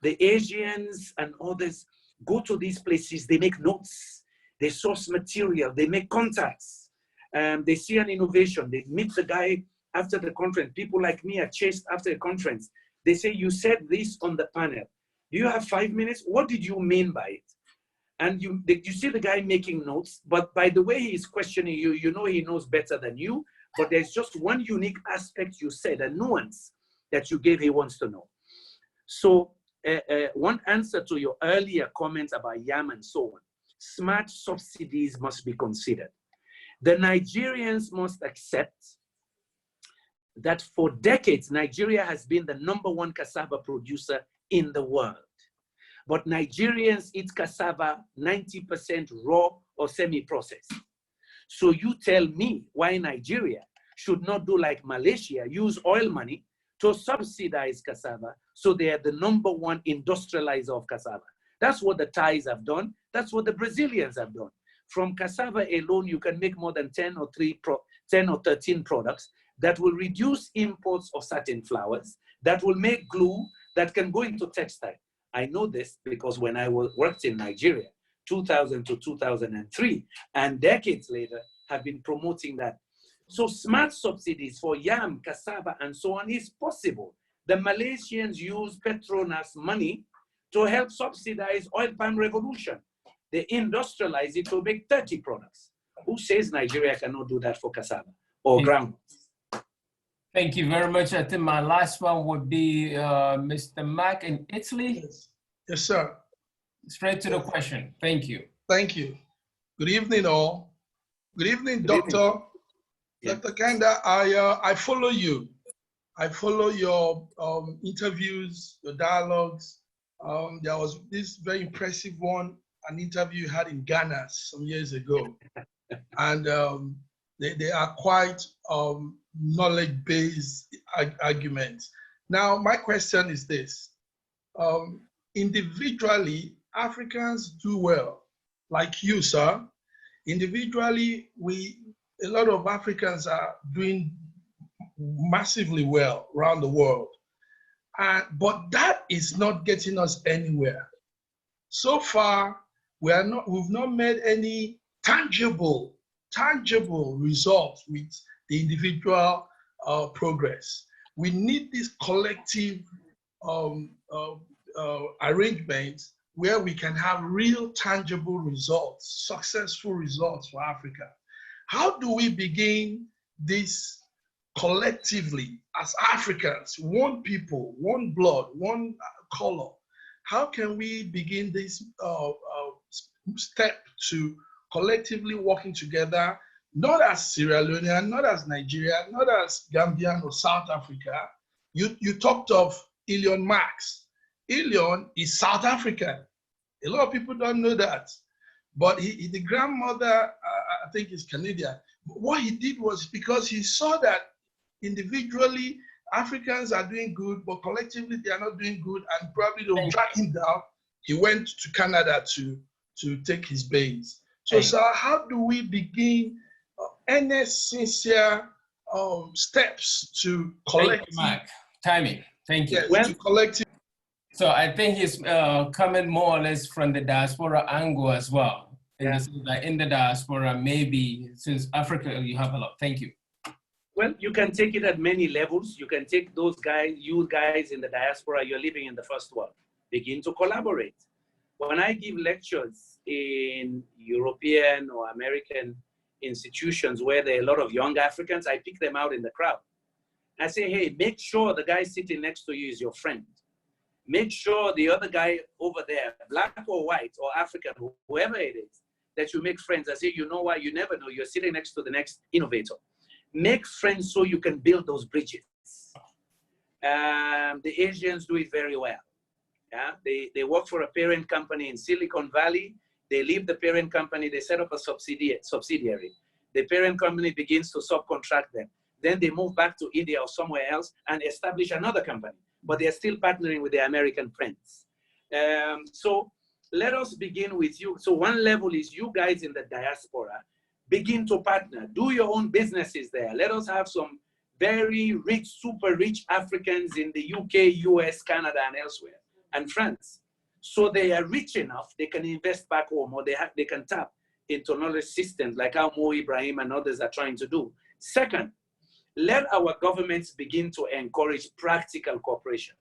The Asians and others go to these places, they make notes, they source material, they make contacts, they see an innovation, they meet the guy after the conference. People like me are chased after a conference. They say, you said this on the panel. Do you have 5 minutes? What did you mean by it? And you see the guy making notes, but by the way he's questioning you, you know he knows better than you, but there's just one unique aspect you said, a nuance that you gave he wants to know. So one answer to your earlier comments about yam and so on, smart subsidies must be considered. The Nigerians must accept that for decades, Nigeria has been the #1 cassava producer in the world. But Nigerians eat cassava 90% raw or semi-processed. So you tell me why Nigeria should not do like Malaysia, use oil money to subsidize cassava so they are the #1 industrializer of cassava. That's what the Thais have done. That's what the Brazilians have done. From cassava alone, you can make more than 10 or 13 products that will reduce imports of certain flours, that will make glue, that can go into textile. I know this because when I worked in Nigeria, 2000 to 2003, and decades later, have been promoting that. So smart subsidies for yam, cassava, and so on is possible. The Malaysians use Petronas money to help subsidize oil palm revolution. They industrialize it to make 30 products. Who says Nigeria cannot do that for cassava or groundnuts? Thank you very much. I think my last one would be Mr. Mack in Italy. Yes, yes, sir. Straight to the question. Thank you. Thank you. Good evening, all. Good evening, Good Doctor. evening. Yeah. Dr. Kandeh, I follow you. I follow your interviews, your dialogues. There was this very impressive one, an interview you had in Ghana some years ago. And they are quite knowledge-based arguments. Now, my question is this. Individually, Africans do well, like you, sir. Individually, a lot of Africans are doing massively well around the world. But that is not getting us anywhere. So far, we've not made any tangible results with the individual progress. We need this collective arrangements where we can have real tangible results, successful results for Africa. How do we begin this collectively as Africans, one people, one blood, one color? How can we begin this step to collectively working together, not as Sierra Leonean, not as Nigeria, not as Gambian or South Africa? You talked of Elon Musk. Elon is South African. A lot of people don't know that. But the grandmother, I think, is Canadian. What he did was because he saw that individually Africans are doing good, but collectively they are not doing good, and probably they'll drag him down. He went to Canada to take his base. So, sir, how do we begin any sincere steps to collect? Thank you, Mark. Timing. Thank you. Yes, to collective. So I think he's coming more or less from the diaspora angle as well. Yeah. In the diaspora, maybe since Africa, you have a lot. Thank you. Well, you can take it at many levels. You can take those guys, you guys in the diaspora, you're living in the first world. Begin to collaborate. When I give lectures in European or American institutions where there are a lot of young Africans, I pick them out in the crowd. I say, hey, make sure the guy sitting next to you is your friend. Make sure the other guy over there, black or white or African, whoever it is, that you make friends. I say, you know what? You never know. You're sitting next to the next innovator. Make friends so you can build those bridges. The Asians do it very well. Yeah? They work for a parent company in Silicon Valley. They leave the parent company. They set up a subsidiary. The parent company begins to subcontract them. Then they move back to India or somewhere else and establish another company. But they're still partnering with their American friends. So let us begin with you. So one level is you guys in the diaspora, begin to partner, do your own businesses there. Let us have some very rich, super rich Africans in the UK, US, Canada, and elsewhere, and France. So they are rich enough, they can invest back home, or they can tap into knowledge systems like how Mo Ibrahim and others are trying to do. Second, let our governments begin to encourage practical cooperation.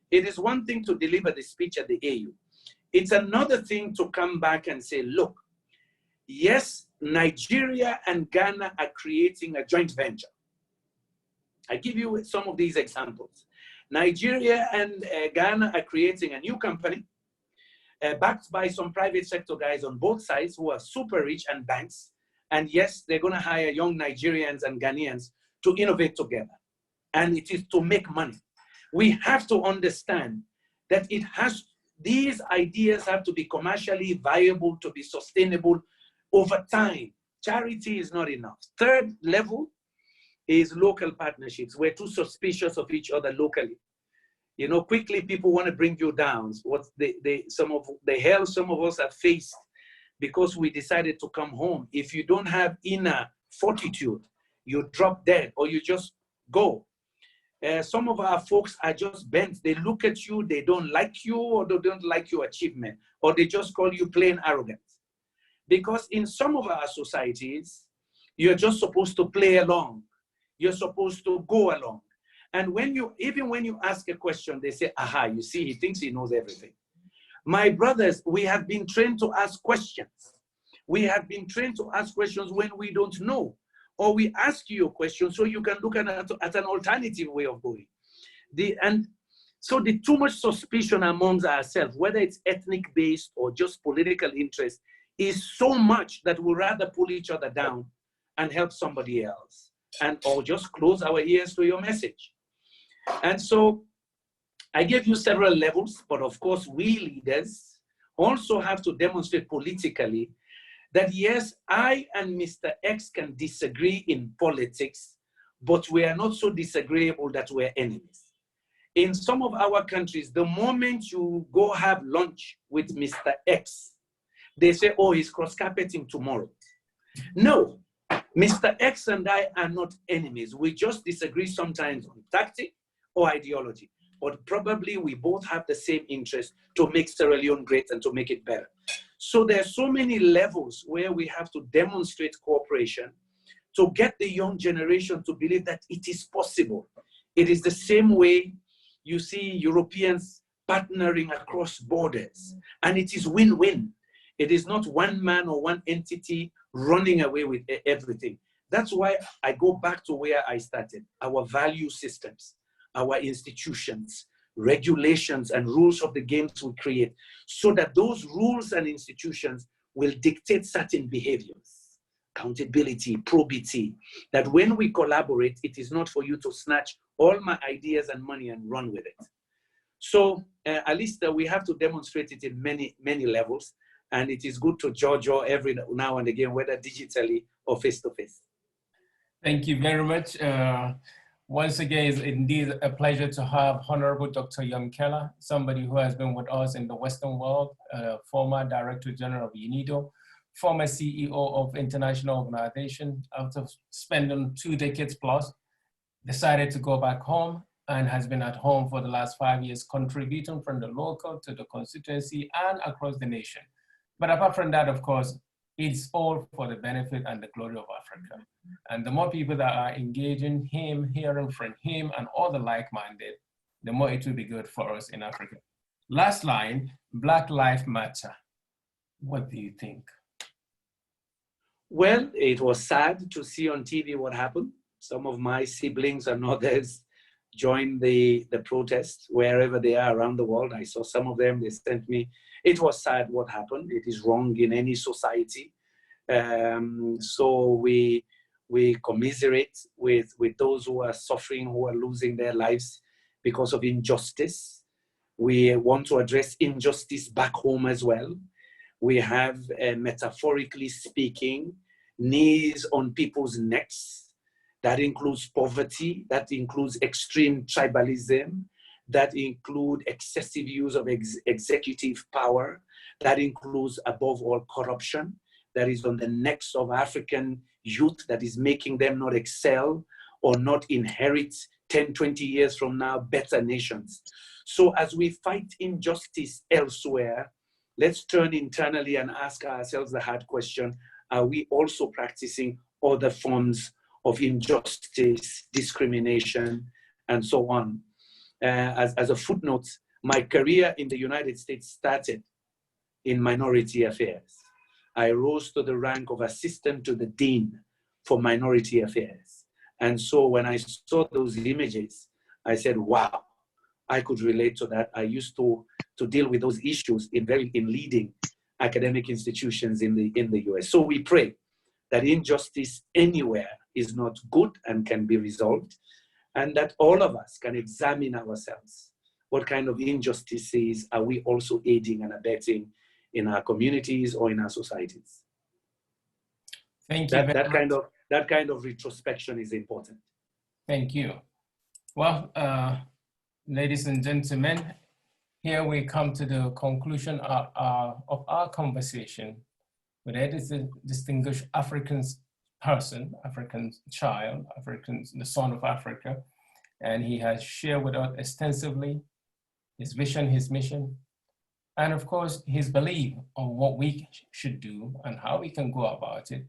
It is one thing to deliver the speech at the AU. It's another thing to come back and say, look, yes, Nigeria and Ghana are creating a joint venture. I give you some of these examples. Nigeria and Ghana are creating a new company backed by some private sector guys on both sides who are super rich and banks. And yes, they're going to hire young Nigerians and Ghanaians to innovate together. And it is to make money. We have to understand that these ideas have to be commercially viable, to be sustainable over time. Charity is not enough. Third level is local partnerships. We're too suspicious of each other locally. You know, quickly people want to bring you down. What the hell some of us have faced because we decided to come home. If you don't have inner fortitude, you drop dead or you just go. Some of our folks are just bent. They look at you, they don't like you, or they don't like your achievement, or they just call you plain arrogant. Because in some of our societies, you're just supposed to play along. You're supposed to go along. And even when you ask a question, they say, aha, you see, he thinks he knows everything. My brothers, we have been trained to ask questions. We have been trained to ask questions when we don't know, or we ask you a question so you can look at an alternative way of going. So the too much suspicion amongst ourselves, whether it's ethnic based or just political interest, is so much that we'd rather pull each other down and help somebody else, or just close our ears to your message. And so I gave you several levels, but of course we leaders also have to demonstrate politically that yes, I and Mr. X can disagree in politics, but we are not so disagreeable that we're enemies. In some of our countries, the moment you go have lunch with Mr. X, they say, oh, he's cross-carpeting tomorrow. No, Mr. X and I are not enemies. We just disagree sometimes on tactic or ideology, but probably we both have the same interest to make Sierra Leone great and to make it better. So there are so many levels where we have to demonstrate cooperation to get the young generation to believe that it is possible. It is the same way you see Europeans partnering across borders, and it is win-win. It is not one man or one entity running away with everything. That's why I go back to where I started. Our value systems, our institutions, regulations and rules of the games we create, so that those rules and institutions will dictate certain behaviors. Accountability, probity, that when we collaborate, it is not for you to snatch all my ideas and money and run with it. So at least we have to demonstrate it in many, many levels. And it is good to judge every now and again, whether digitally or face-to-face. Thank you very much. Once again, it's indeed a pleasure to have Honorable Dr. Yumkella, somebody who has been with us in the Western world, former Director General of UNIDO, former CEO of international organization. After spending 2 decades plus, decided to go back home and has been at home for the last 5 years, contributing from the local to the constituency and across the nation. But apart from that, of course, it's all for the benefit and the glory of Africa. And the more people that are engaging him, hearing from him and all the like-minded, the more it will be good for us in Africa. Last line, Black Lives Matter. What do you think? Well, it was sad to see on TV what happened. Some of my siblings and others joined the protest wherever they are around the world. I saw some of them, they sent me. It was sad what happened. It is wrong in any society. So we commiserate with those who are suffering, who are losing their lives because of injustice. We want to address injustice back home as well. We have, metaphorically speaking, knees on people's necks. That includes poverty, that includes extreme tribalism, that includes excessive use of executive power, that includes, above all, corruption, that is on the necks of African youth, that is making them not excel or not inherit 10, 20 years from now better nations. So as we fight injustice elsewhere, let's turn internally and ask ourselves the hard question, are we also practicing other forms of injustice, discrimination, and so on? As a footnote, my career in the United States started in minority affairs. I rose to the rank of assistant to the dean for minority affairs. And so when I saw those images, I said, wow, I could relate to that. I used to deal with those issues in leading academic institutions in the US. So we pray that injustice anywhere is not good and can be resolved, and that all of us can examine ourselves. What kind of injustices are we also aiding and abetting in our communities or in our societies? Thank you. That kind of retrospection is important. Thank you. Well, ladies and gentlemen, here we come to the conclusion of our conversation with a distinguished African person, African child, the son of Africa, and he has shared with us extensively his vision, his mission, and of course, his belief on what we should do and how we can go about it,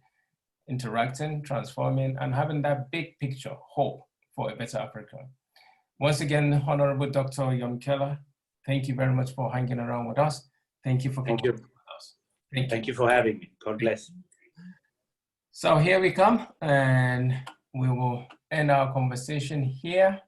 interacting, transforming, and having that big picture, hope for a better Africa. Once again, Honorable Dr. Yumkella, thank you very much for hanging around with us. Thank you for coming. Thank you. With us. Thank you. Thank you for having me. God bless. So here we come, and we will end our conversation here.